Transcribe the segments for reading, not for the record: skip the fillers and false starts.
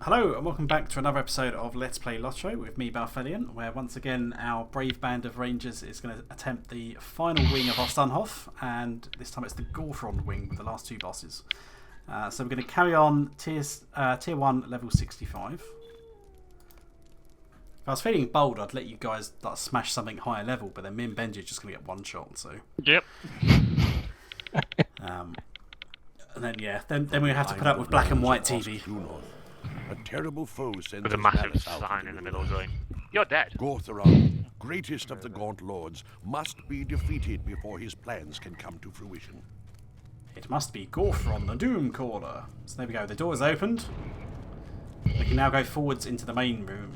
Hello and welcome back to another episode of Let's Play LOTRO with me, Balthelion, where once again our brave band of rangers is going to attempt the final wing of Ost Dunhoth, and this time it's the Gortheron wing with the last two bosses. So we're going to carry on tier 1 level 65. If I was feeling bold, I'd let you guys smash something higher level, but then me and Benji are just going to get one shot. So yep. And then then we have to put up with black and white TV. A terrible foe sends With a massive sign in the middle going, "You're dead." Gortheron, greatest of the Gaunt lords, must be defeated before his plans can come to fruition. It must be Gortheron, the Doom Caller. So there we go, the door is opened. We can now go forwards into the main room.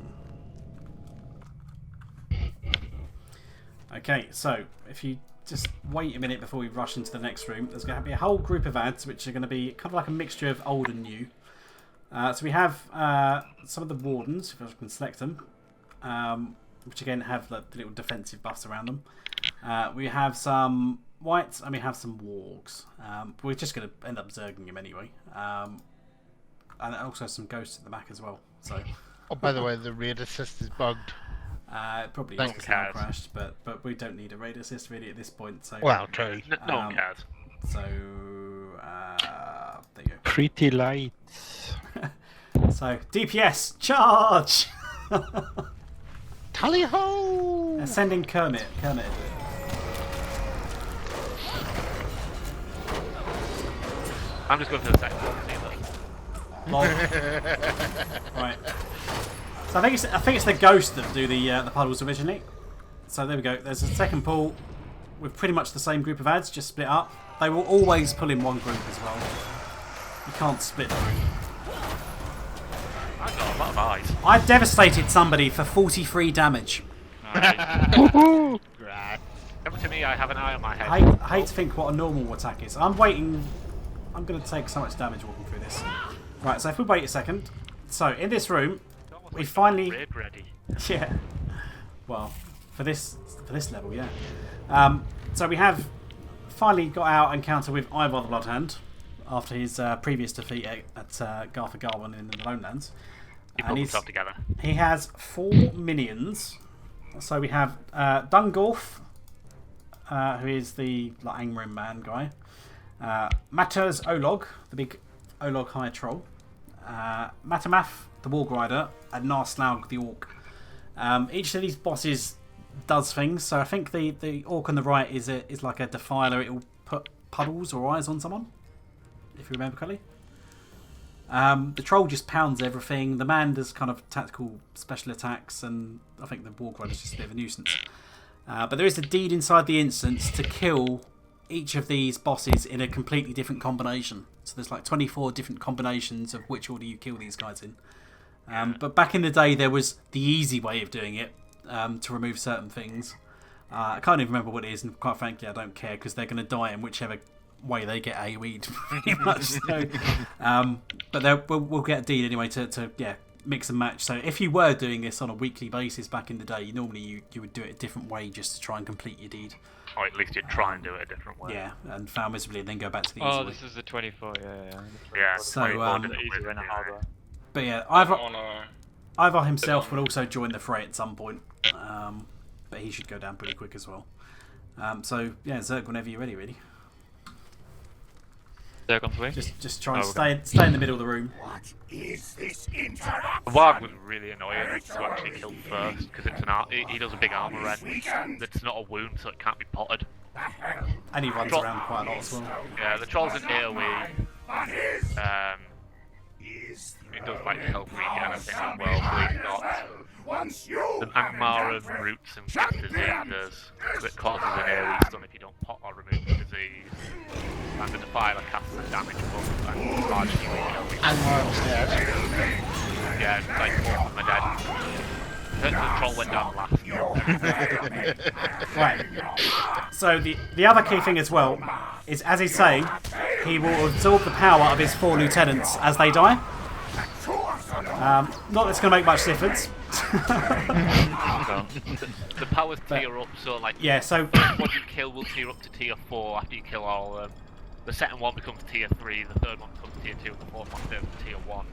Okay, so if you just wait a minute before we rush into the next room, there's going to be a whole group of ads which are going to be kind of like a mixture of old and new. So we have some of the wardens, if I can select them, which again have the little defensive buffs around them. We have some whites and we have some wargs. We're just going to end up zerging them anyway. And also some ghosts at the back as well. So. Oh, by the way, the raid assist is bugged. It probably is because it crashed, but we don't need a raid assist really at this point. So. Well, true. No one cares. So there you go. Pretty lights. So DPS charge. Tally ho! Sending Kermit. I'm just going for the second one. Right. So I think it's the ghosts that do the puddles originally. So there we go. There's a second pool with pretty much the same group of ads, just split up. They will always pull in one group as well. You can't split the group. I got a lot of eyes. I devastated somebody for 43 damage. Nice. Right. Come to me, I have an eye on my head. I hate to think what a normal attack is. I'm waiting. I'm going to take so much damage walking through this. Right, so if we wait a second. So in this room, we finally. Raid ready. Yeah. Well, for this level, yeah. So we have finally got our encounter with Ivar the Bloodhound after his previous defeat at Garthagharwan in the Lone Lands. He put himself together. He has 4 minions. So we have Dunhoth, who is the Angrim man guy. Matters Olog, the big Olog High Troll. Matamath, the Warg Rider, and Narslaug, the Orc. Each of these bosses does things. So I think the Orc on the right is like a defiler. It will put puddles or eyes on someone, if you remember correctly. The Troll just pounds everything. The man does kind of tactical special attacks, and I think the Warg Rider is just a bit of a nuisance. But there is a deed inside the instance to kill each of these bosses in a completely different combination. So there's like 24 different combinations of which order you kill these guys in. But back in the day, there was the easy way of doing it to remove certain things. I can't even remember what it is, and quite frankly, I don't care because they're going to die in whichever way they get AoE'd, pretty much. So, but we'll get a deed anyway to mix and match. So if you were doing this on a weekly basis back in the day, normally you would do it a different way just to try and complete your deed. Or at least you'd try and do it a different way. Yeah, and fail miserably and then go back to the easy way. Oh, this is the 24, yeah. Yeah, So, 24 did it Easier with and it, yeah. harder. But yeah, Ivar himself will also join the fray at some point, but he should go down pretty quick as well. So yeah, Zerg, whenever you're ready, really. Zerg on the way. Just try and stay in the middle of the room. What is this interaction? The Warg was really annoying to actually kill first because it's he does a big armor rend that's not a wound, so it can't be potted. And he runs around quite a lot as well. Yeah, the Troll's an AoE. It does like health regen and things as well, so he's got the Magmar and roots and diseases that causes an AoE stun if you don't pot or remove the disease. And the Defiler casts a damage buff and charges you with AoE. And Mark's dead. Yeah, it's like 4 of them are dead. The Troll went down last. Right. So the other key thing as well is, as he's saying, he will absorb the power of his 4 lieutenants as they die. Not that it's going to make much difference. The powers tier up, so like so the first one you kill will tier up to tier 4 after you kill all of them. The second one becomes tier 3, the third one becomes tier 2, and the fourth one becomes tier 1.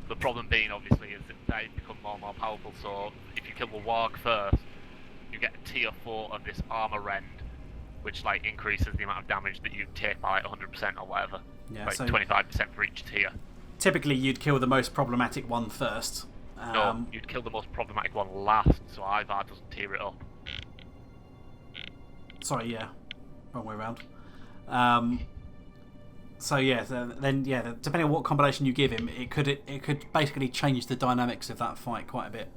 The problem being, obviously, is that they become more and more powerful, so if you kill the warg first, you get a tier 4 of this armor rend, which like increases the amount of damage that you take by like 100% or whatever. Yeah, like so 25% for each tier. typically you'd kill the most problematic one first. No, you'd kill the most problematic one last, so Ivar doesn't tier it up. Sorry, yeah. Wrong way around. So yeah, then depending on what combination you give him, it could basically change the dynamics of that fight quite a bit.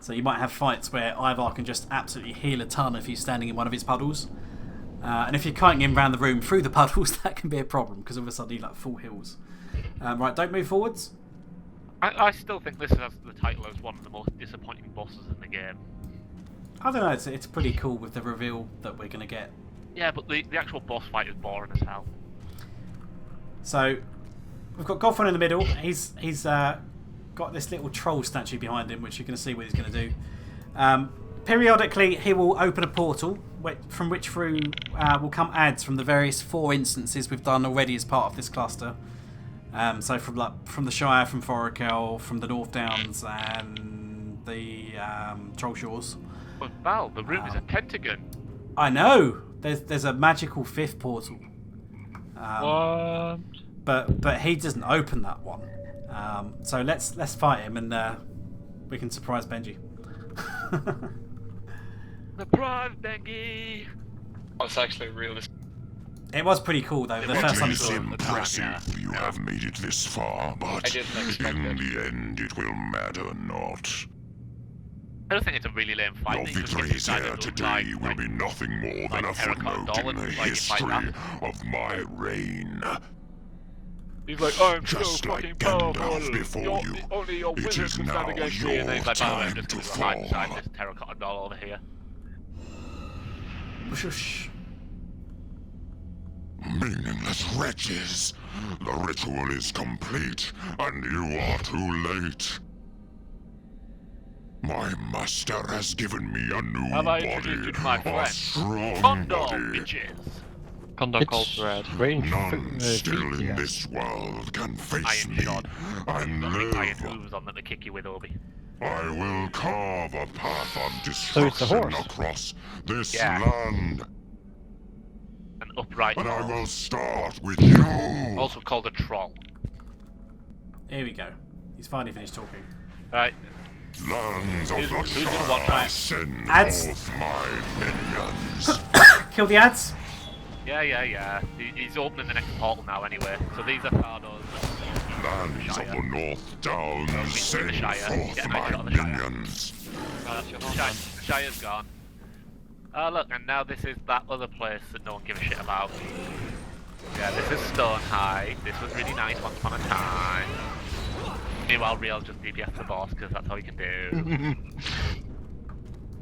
So you might have fights where Ivar can just absolutely heal a ton if he's standing in one of his puddles. And if you're kiting him around the room through the puddles, that can be a problem, because all of a sudden he like full heals. Right, don't move forwards. I still think this has the title as one of the most disappointing bosses in the game. I don't know, it's pretty cool with the reveal that we're going to get. Yeah, but the actual boss fight is boring as hell. So, we've got Gortheron in the middle. He's got this little troll statue behind him, which you can see what he's going to do. Periodically, he will open a portal, from which through will come ads from the various 4 instances we've done already as part of this cluster. So from the Shire, from Forakel, from the North Downs, and the Troll Shores. But Val, the room is a pentagon. I know. There's a magical 5th portal. What? But he doesn't open that one. So let's fight him, and we can surprise Benji. Surprise, Benji! Oh, it's actually realistic. It was pretty cool though. The first time you It is saw it. impressive you have made it this far, but I didn't expect in it. the end it will matter not. I don't think it's a really lame fight. Your I think you just get victories decided here to today like, will be nothing more than a terracotta footnote doll in the and, like, fight history that. of my reign. He's like, I'm Just so like fucking Gandalf powerful. before you, Only your it wizard is can stand now against me. And then he's like, your oh, I'm time just to going to hide inside fall. this terracotta doll over here. Shush. Meaningless wretches! The ritual is complete, and you are too late. My master has given me a new Have I body, introduced you to my a friend? strong Condor, body. bitches! Condor calls red. Range None still feet, in yeah. this world can face Iron me shot. and Got big iron live. hooves on them to kick you with, Obi. I will carve a path of So it's a destruction horse. across this Yeah. land, An upright and I troll. will start with you. Also called a troll. Here we go. He's finally finished talking. Right. Lands of Who's the gonna watch Shire, that? send Ads. forth my minions. Kill the ads. Yeah. He's opening the next portal now anyway. So these are Thardos. Lands of the North Downs, send the Shire. forth Get a nice my shot of the Shire. minions. Oh, that's your The Shire's gone. Look, and now this is that other place that no one gives a shit about. Yeah, this is Stonehide. This was really nice once upon a time. Meanwhile, Real just DPS the boss because that's all you can do.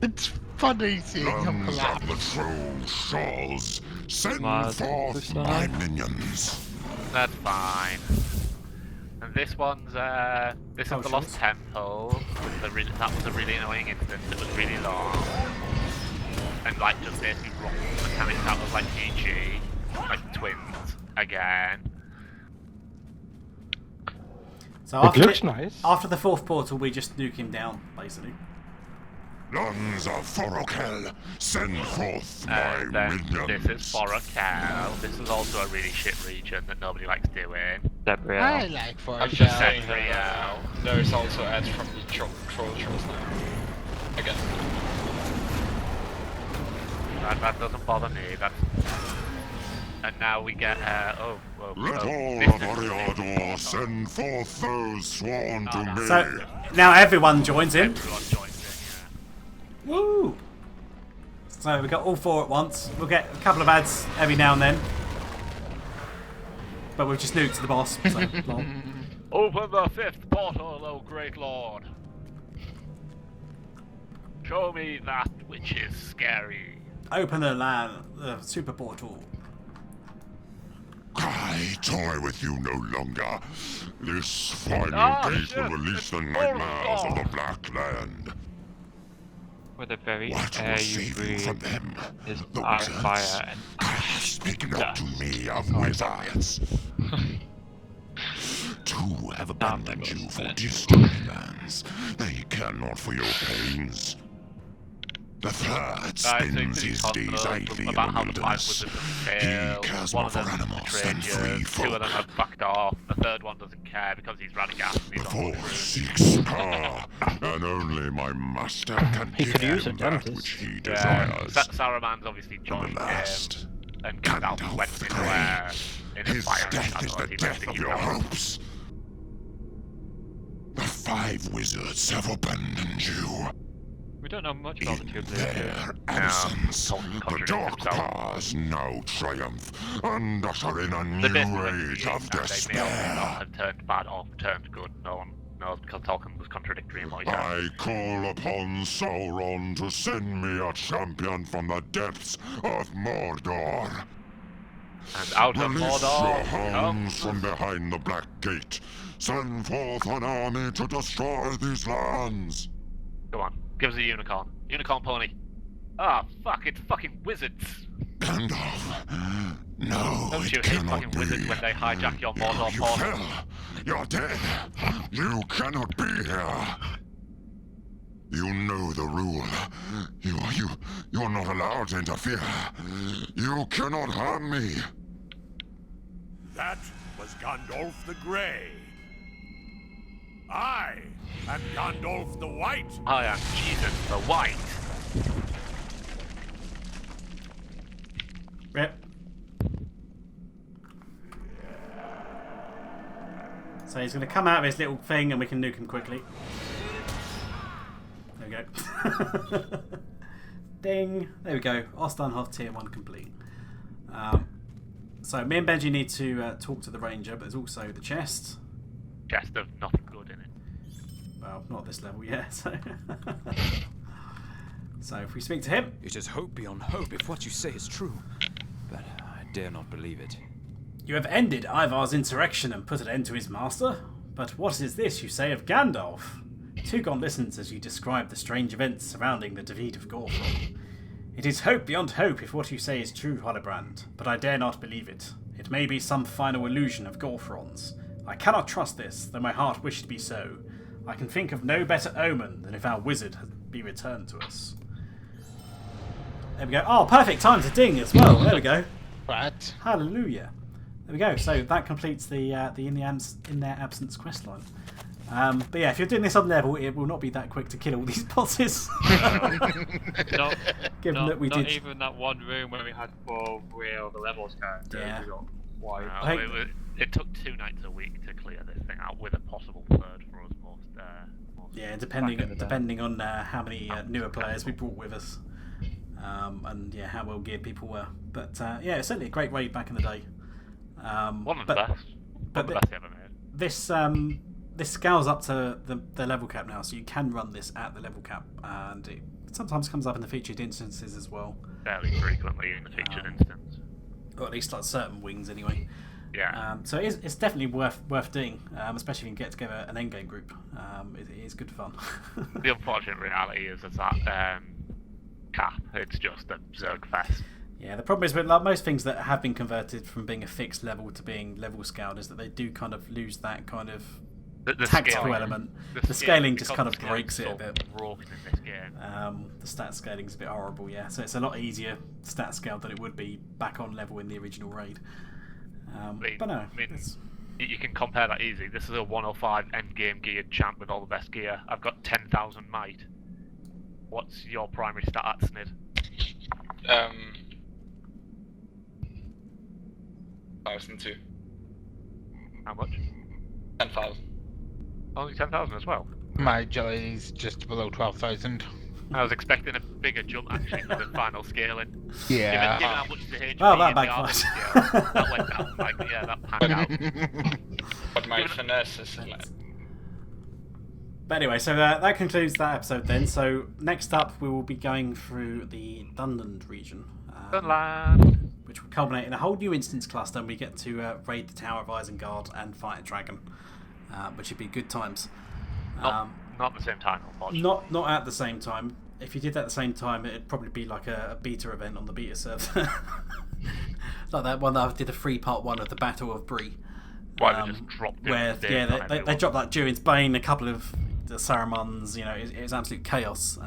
It's funny seeing him Lands of collapse. the Troll Shawls, send Mad forth Persona. my minions. That's fine. And this one's this is the Lost Temple. That was a really annoying instance. It was really long. And like just basically rock mechanics out of like PG, like twins again. So It looks nice. after the 4th portal, we just nuke him down, basically. Lands of Forakel, send forth my And then minions. this is Forakel. This is also a really shit region that nobody likes doing. That real. I like for I'm a just show. saying Real. there's also ads from the troll trolls now. Again. That doesn't bother me. That's. And now we get Let all this of is- Ariador send forth those sworn to me. So now everyone joins in. Everyone joins in, Woo! So we've got all 4 at once. We'll get a couple of ads every now and then. But we've just nuked the boss. So, lol. yeah. Open the 5th portal, O great lord. Show me that which is scary. Open the super portal. I toy with you no longer. This final gate shit, will release it's the all nightmares of gone. the Black Land. With the very What air will you save you from breathe them? is The our wizards? fire and Speak not to me of wizards. too have abandoned you for distant lands. They care not for your pains. The third spends his days idly in about the how the 5 wilderness. wizards He fail. cares One more of for them animals betrayed than you. free 2 of folk. them have backed off. The third one doesn't care because he's Radagast and The he's on fourth LOTRO. seeks power, and only my master can He give could use him a that dentist. which he Yeah, desires. Saruman's obviously And joined the last, and Gandalf Gandalf went the in Grey. there in a His fire death is shadow, the he death basically of your knows. hopes. The 5 wizards have abandoned you. We don't know much about the In two of their absence, Tolkien the contradicts dark himself. powers now triumph and usher in a They new basically age of they may or may not despair. have turned bad or turned good. No one knows because Tolkien was contradictory in what he said. I call upon Sauron to send me a champion from the depths of Mordor. And out of Release your Mordor hounds comes... from behind the Black Gate. Send forth an army to destroy these lands. Go on, give us a unicorn. Unicorn pony. Ah, fuck, it's fucking wizards. Gandalf, no, Don't you it hate cannot fucking be. wizards when they hijack your Mordor You portal? fell. You're dead. You cannot be here. You know the rule. You're not allowed to interfere. You cannot harm me. That was Gandalf the Grey. I am Gandalf the White. I am Jesus the White. Rip. So he's going to come out of his little thing and we can nuke him quickly. There we go. Ding. There we go. Ost Dunhoth tier 1 complete. So me and Benji need to talk to the ranger, but there's also the chest. Chest of nothing good in it. Well, not this level yet. So, so if we speak to him, It is hope beyond hope if what you say is true. But I dare not believe it. you have ended Ivar's insurrection and put an end to his master. But what is this you say of Gandalf? Tugon listens as you describe the strange events surrounding the defeat of Gortheron. It is hope beyond hope if what you say is true, Holobrand, but I dare not believe it. It may be some final illusion of Gortheron's. I cannot trust this, though my heart wished to be so. I can think of no better omen than if our wizard had be returned to us. There we go. Oh, perfect time to ding as well. There we go. Right. Hallelujah. There we go. So that completes the in their absence questline. But yeah, if you're doing this on level, it will not be that quick to kill all these bosses. No, Given that we not did. even that one room where we had 4 real the levels characters. Yeah. We got wiped. No, I- it took 2 nights a week to clear this thing out, with a possible third for us most Yeah, back in the depending day. depending on how many newer players we brought with us, and yeah, how well geared people were. But yeah, it's certainly a great raid back in the day. One of the but best. but One of the best ever made. this scales up to the level cap now, so you can run this at the level cap, and it sometimes comes up in the featured instances as well, Fairly frequently in the featured instance. or at least like certain wings anyway. Yeah. So it's definitely worth doing, especially if you can get together an endgame group. It is good fun. The unfortunate reality is that cap, it's just a Zerg fest. Yeah, the problem is with like most things that have been converted from being a fixed level to being level scaled is that they do kind of lose that kind of The tactical scaling- element. The scaling just kind of breaks it a because bit. the scaling's so broken in this game. The stat scaling's a bit horrible, yeah. So it's a lot easier stat scale than it would be back on level in the original raid. But no, I mean, it's- you can compare that easy. This is a 105 endgame geared champ with all the best gear. I've got 10,000 might. What's your primary stat at, Snid? 1,002. How much? 10,000. Only 10,000 as well. My jelly's just below 12,000. I was expecting a bigger jump actually with the final scaling. Yeah. Given how much the HP Oh, that in the backfired. armor scale, that went down. Like, yeah, that panned out. But my finesse is But anyway, so that concludes that episode then. So next up, we will be going through the Dunland region, Dunland. which will culminate in a whole new instance cluster, and we get to raid the Tower of Isengard and fight a dragon, which would be good times. Not at the same time, unfortunately. Not at the same time. If you did that at the same time, it'd probably be like a beta event on the beta server, like that one that I did a 3-part one of the Battle of Bree. Why they just dropped it? where they dropped like Durin's Bane, a couple of the Saruman's. You know, it was absolute chaos.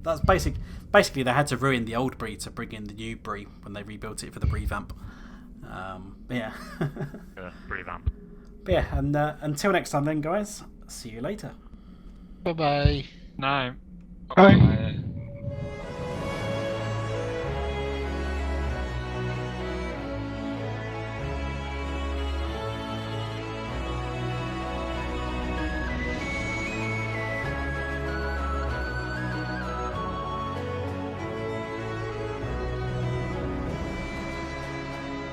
That's basically they had to ruin the old Bree to bring in the new Bree when they rebuilt it for the revamp. Yeah. Revamp. But yeah, and until next time then, guys. See you later. Bye bye. No. Bye.